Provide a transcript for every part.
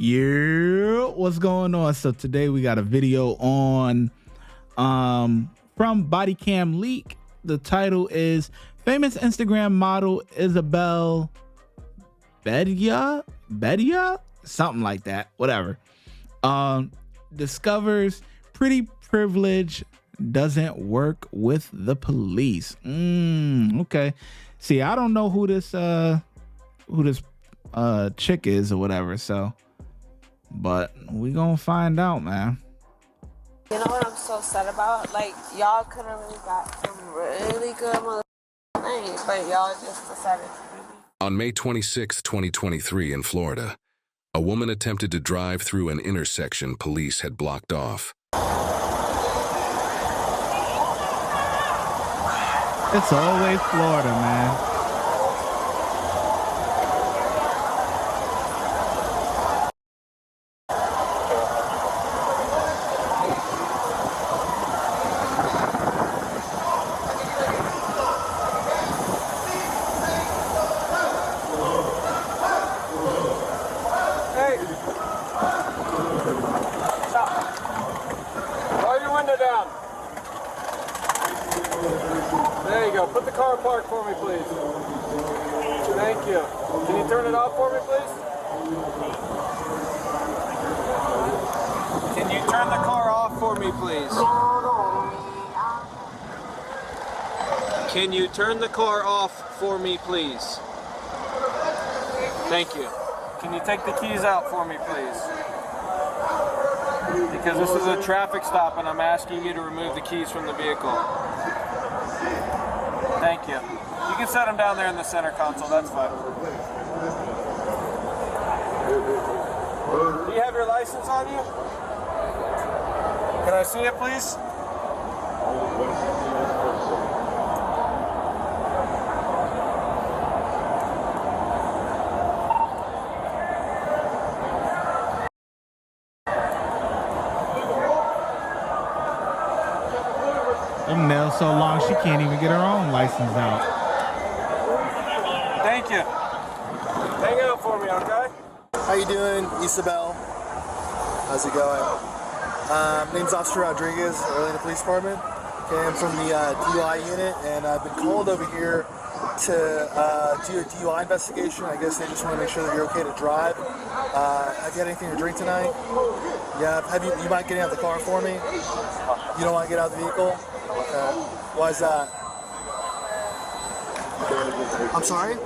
Yeah, what's going on? So today we got a video on from Bodycam leak. The title is famous Instagram model Isabel Bedoya, something like that, whatever. Discovers pretty privilege doesn't work with the police. Okay. See, I don't know who this chick is or whatever, so but we gonna find out, man. You know what I'm so sad about? Like, y'all could have really got some really good names, but y'all just decided to do me. On May 26, 2023 in Florida, a woman attempted to drive through an intersection police had blocked off. It's always Florida, man. There you go. Put the car in park for me, please. Thank you. Can you turn it off for me, please? Can you turn the car off for me, please? Can you turn the car off for me, please? Thank you. Can you take the keys out for me, please? Because this is a traffic stop and I'm asking you to remove the keys from the vehicle. Thank you. You can set them down there in the center console, that's fine. Do you have your license on you? Can I see it, please? Them nails so long she can't even get her own license out. Thank you. Hang out for me, okay? How you doing, Isabel? How's it going? Name's Officer Rodriguez, Orlando Police Department. Okay, I'm from the DUI unit, and I've been called over here to do a DUI investigation. I guess they just want to make sure that you're okay to drive. Have you had anything to drink tonight? Yeah. You mind getting out of the car for me? You don't want to get out of the vehicle? Okay. Why is that? I'm sorry?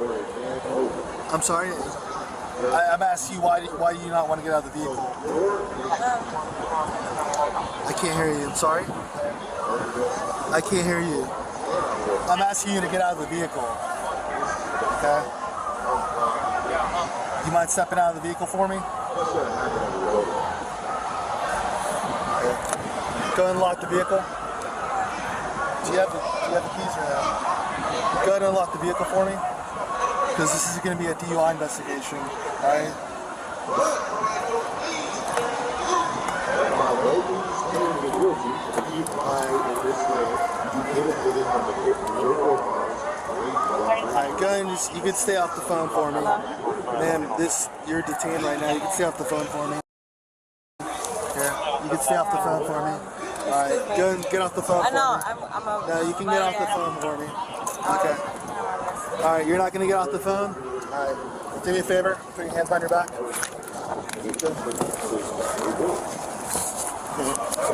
I'm sorry? I'm asking you, why do you not want to get out of the vehicle? I can't hear you. I'm sorry? I can't hear you. I'm asking you to get out of the vehicle. Okay? You mind stepping out of the vehicle for me? Okay. Go ahead and lock the vehicle. Do you have the keys or no? Go ahead and unlock the vehicle for me. Because this is going to be a DUI investigation, alright? Alright, go ahead and you can stay off the phone for me. Ma'am, you're detained right now. You can stay off the phone for me. Okay, you can stay off the phone for me. Alright, go ahead and get off the phone for me. I'm No, you can get off the phone for me. Okay. Alright, you're not going to get off the phone? Alright. Do me a favor. Put your hands behind your back.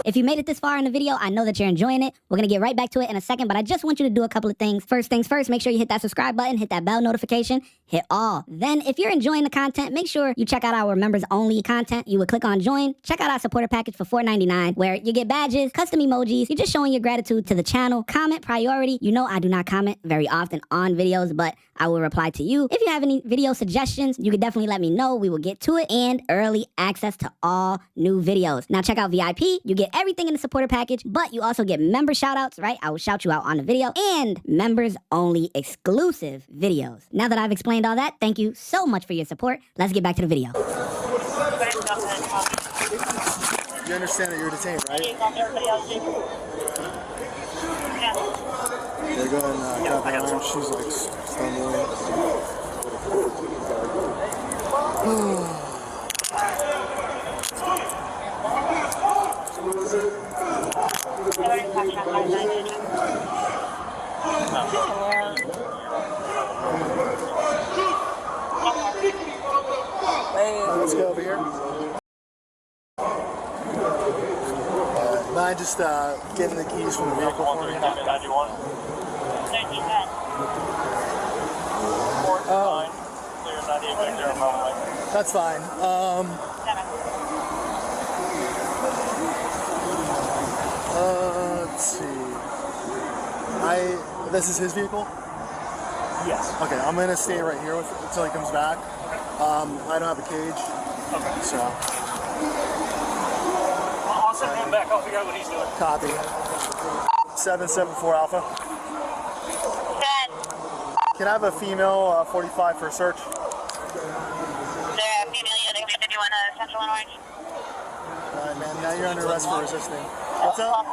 If you made it this far in the video, I know that you're enjoying it. We're going to get right back to it in a second, but I just want you to do a couple of things. First things first, make sure you hit that subscribe button, hit that bell notification, hit all. Then, if you're enjoying the content, make sure you check out our members-only content. You would click on join, check out our supporter package for $4.99, where you get badges, custom emojis, you're just showing your gratitude to the channel. Comment priority. You know I do not comment very often on videos, but I will reply to you. If you have any video suggestions, you can definitely let me know. We will get to it. And early access to all new videos. Now check out VIP. You get everything in the supporter package, but you also get member shoutouts, right? I will shout you out on the video, and members only exclusive videos. Now that I've explained all that, thank you so much for your support. Let's get back to the video. You understand that you're detained, right? They're going around. She's like stumbling. go over here. Mind just getting the keys from the vehicle for me? Oh. That's fine. Let's see. This is his vehicle? Yes. Okay, I'm gonna stay right here with until he comes back. I don't have a cage. Okay. So. I'll send him back. I'll figure out what he's doing. Copy. 774 Alpha. 10. Can I have a female 45 for a search? There, female unit 51 Central and Orange. Alright, man. Now you're under arrest for resisting. What's up?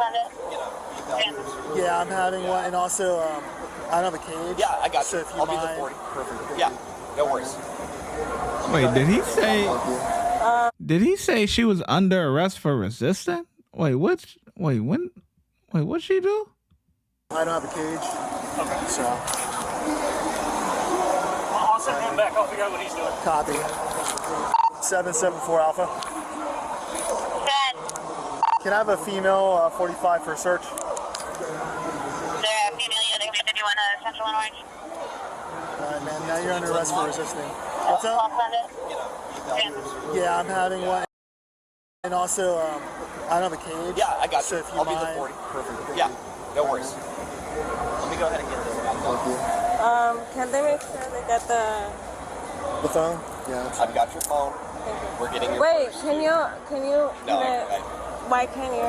Yeah, I'm having one, and also I don't have a cage. Yeah, I got you. So if you I'll mind, be the 40. Perfect. Yeah, no worries. Wait, did he say? Did he say she was under arrest for resisting? Wait, what'd she do? I don't have a cage. Okay. So. I'll send him back. I'll figure out what he's doing. Copy. 774 Alpha. 10. Can I have a female 45 for a search? There, female unit 51 Central and Orange. Alright, man. Now you're under arrest for resisting. What's up? Yeah, I'm having one, and also I don't have a cage. Yeah, I got so you. If you I'll mind, be the 40. Perfect. Yeah, no worries. Let me go ahead and get this out. Can they make sure they get the phone? Yeah. I've got your phone. We're getting your Wait, purse. can you No, get it? Why can't you?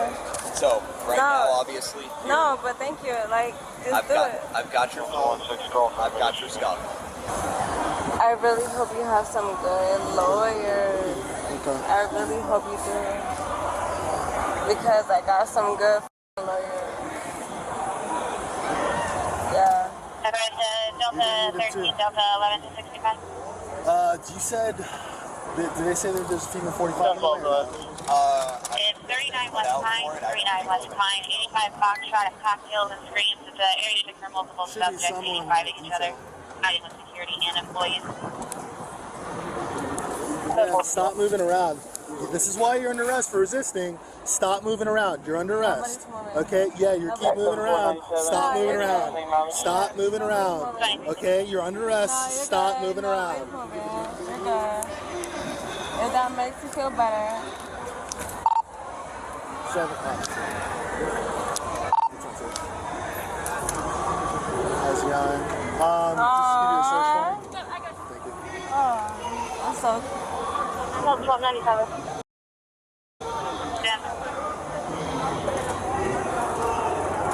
So, right now, obviously. No, but thank you. Like, just do it. I've got your phone. I've got your stuff. I really hope you have some good lawyers. Okay. I really hope you do. Because I got some good lawyers. Yeah. Delta 13, Delta 11 to 65. You said, did they say that there's a female 45? It's 39 West Pine, 39 West Pine, 85 Foxtrot of cocktails and screams. It's an area for multiple subjects, 85ing each other, hiding with security and employees. Yeah, stop moving around. This is why you're under arrest for resisting. Stop moving around. You're under arrest. Okay? Yeah, you keep moving around. Stop moving around. Stop moving around. Okay? You're under arrest. Stop moving around. You're good. If that makes you feel better. 7. How's it going? Just give you a search warrant. Thank you. Oh, I'm so. 1297.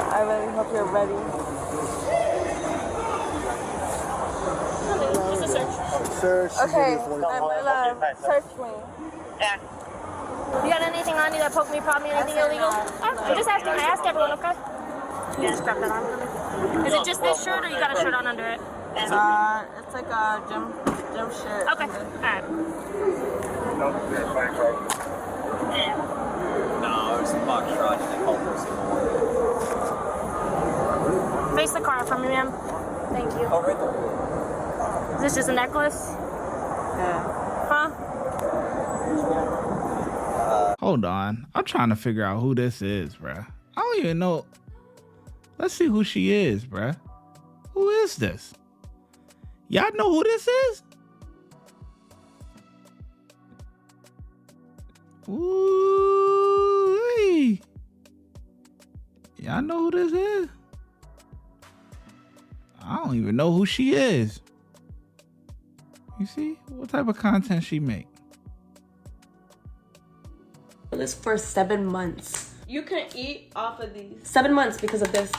I really hope you're ready. Just a search. Search. Okay, search me. Yeah. You got anything on you that poked me, prod me, anything illegal? I'm just asking. I asked everyone, okay? You just grab that on for me. Is it just this shirt or you got a shirt on under it? It's like a gym shirt. Okay, alright. No, it's a Foxtrot. They call it Face the car for me, ma'am. Thank you. Oh, right there. Is this just a necklace? Yeah. Huh? Hold on. I'm trying to figure out who this is, bruh. I don't even know. Let's see who she is, bruh. Who is this? Y'all know who this is? Ooh. Y'all know who this is? I don't even know who she is. You see? What type of content she make? This for 7 months. You can eat off of these. 7 months because of this.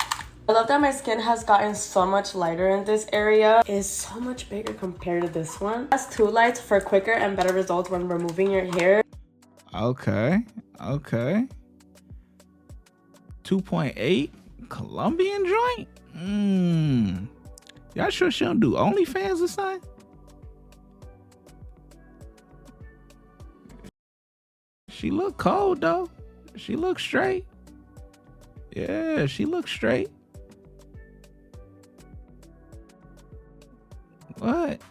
I love that my skin has gotten so much lighter in this area. It's so much bigger compared to this one. It has 2 lights for quicker and better results when removing your hair. Okay. 2.8 Colombian joint? Y'all sure she don't do OnlyFans or something? She look cold though. She look straight. Yeah, she look straight. What?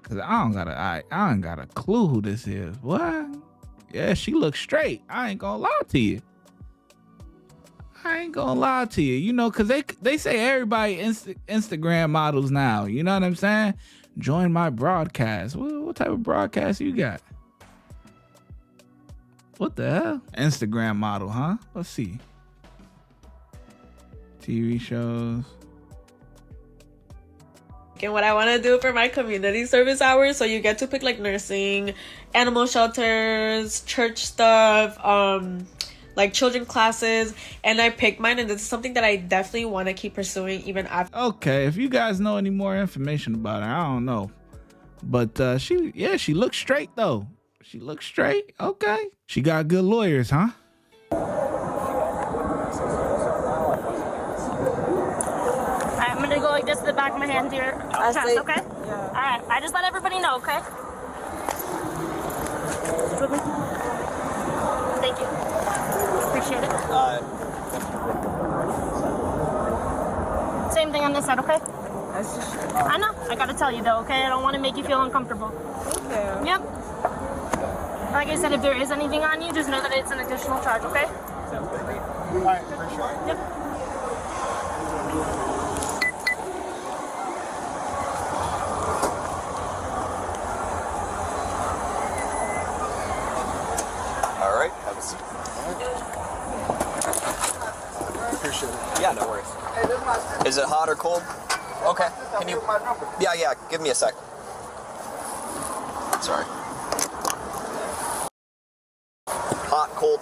Cause I ain't got a clue who this is. What? Yeah, she looks straight. I ain't gonna lie to you. You know, cause they say everybody Instagram models now. You know what I'm saying? Join my broadcast. What type of broadcast you got? What the hell? Instagram model, huh? Let's see. TV shows. And what I want to do for my community service hours, so you get to pick like nursing, animal shelters, church stuff, like children classes, and I picked mine, and this is something that I definitely want to keep pursuing even after. Okay, if you guys know any more information about her, I don't know, but she looks straight though. She looks straight. Okay, she got good lawyers, huh? I'm gonna go like this to the back of my hand to your chest, okay? Yeah. Alright, I just let everybody know, okay? Thank you. Appreciate it. Same thing on this side, okay? I know. I gotta tell you though, okay? I don't want to make you feel uncomfortable. Okay. Yep. Like I said, if there is anything on you, just know that it's an additional charge, okay? Alright, for sure. Yep. Alright, have a seat. Appreciate it. Yeah, no worries. Is it hot or cold? Okay. Can you? Yeah. Give me a sec. Sorry. Hot, cold,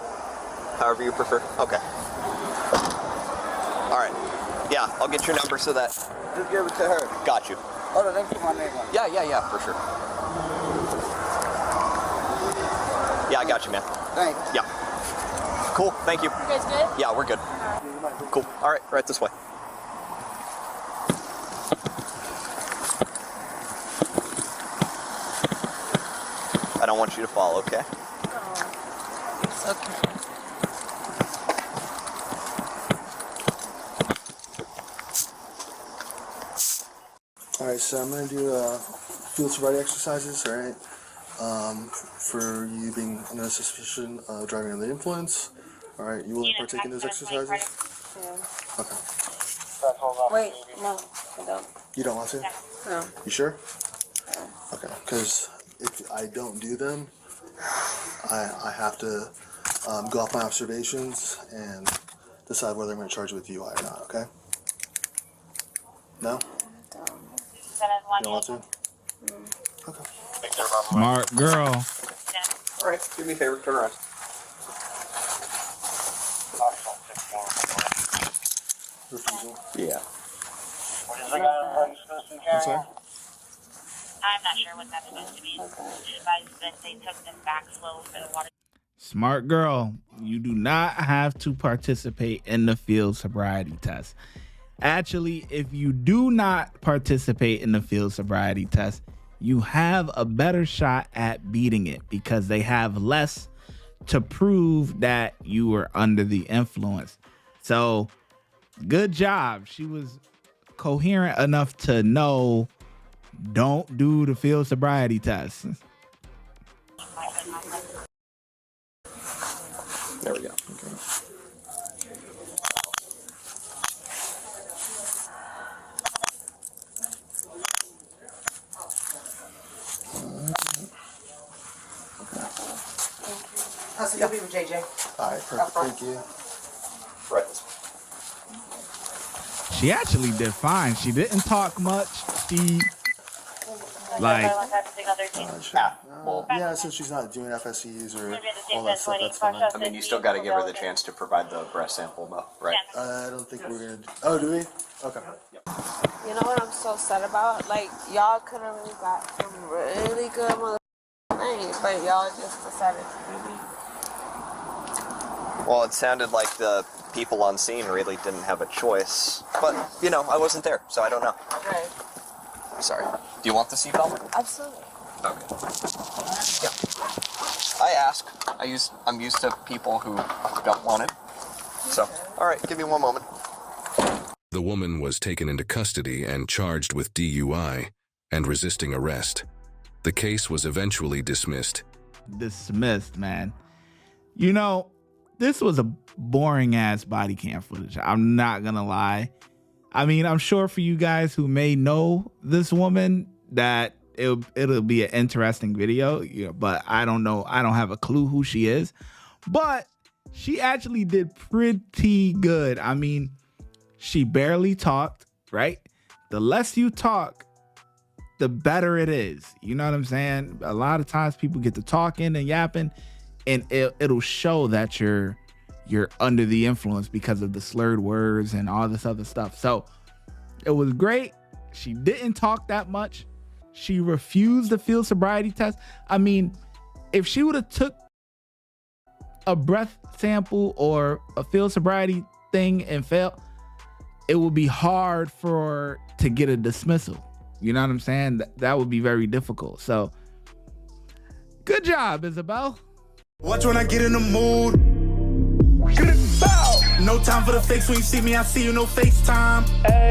however you prefer. Okay. All right. Yeah, I'll get your number so that. Just give it to her. Got you. Hold on, let me put my name on it. Yeah, for sure. Yeah, I got you, man. Thanks. Yeah. Cool. Thank you. You guys good? Yeah, we're good. Cool. All right, right this way. I don't want you to fall, okay? It's okay. Alright, so I'm going to do field sobriety exercises, alright? For you being under suspicion of driving under the influence. Alright, you willing to partake in those exercises? Yeah. Okay. Wait, no, I don't. You don't want to? No. You sure? Okay, because if I don't do them, I have to go off my observations and decide whether I'm going to charge you with DUI or not, okay? No? You don't want to? Okay. Smart girl. All right, do me a favor, turn around. Refusal. Yeah. I'm sorry? I'm not sure what that's supposed to be. Advised that they took them back slow for the water. Smart girl. You do not have to participate in the field sobriety test. Actually, if you do not participate in the field sobriety test, you have a better shot at beating it because they have less to prove that you were under the influence. So, good job. She was coherent enough to know don't do the field sobriety test. There we go. Okay. How's it going, JJ? All right, perfect. Thank you. Right this way. She actually did fine. She didn't talk much. She yeah, since she's not doing FSCs or all that stuff, that's fine. I mean, you still got to give her the chance to provide the breath sample, though, right? I don't think we're gonna. Oh, do we? Okay. You know what I'm so sad about? Like, y'all could have really got some really good names, but y'all just decided to do me. Well, it sounded like the people on scene really didn't have a choice. But, you know, I wasn't there, so I don't know. Right. I'm sorry. Do you want the seatbelt? Absolutely. Okay. Yeah. I ask. I'm used to people who don't want it. So, all right, give me one moment. The woman was taken into custody and charged with DUI and resisting arrest. The case was eventually dismissed. Dismissed, man. You know, this was a boring ass body cam footage. I'm not gonna lie. I mean, I'm sure for you guys who may know this woman that it'll be an interesting video, but I don't know. I don't have a clue who she is, but she actually did pretty good. I mean, she barely talked, right? The less you talk, the better it is. You know what I'm saying? A lot of times people get to talking and yapping, and it'll show that you're under the influence because of the slurred words and all this other stuff. So it was great. She didn't talk that much. She refused the field sobriety test. I mean, if she would have took a breath sample or a field sobriety thing and failed, it would be hard for her to get a dismissal. You know what I'm saying? That would be very difficult. So good job, Isabel. Watch when I get in the mood. No time for the fakes. When you see me, I see you, no FaceTime.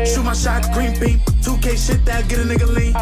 Shoot my shot, green beam. 2K shit that get a nigga lean.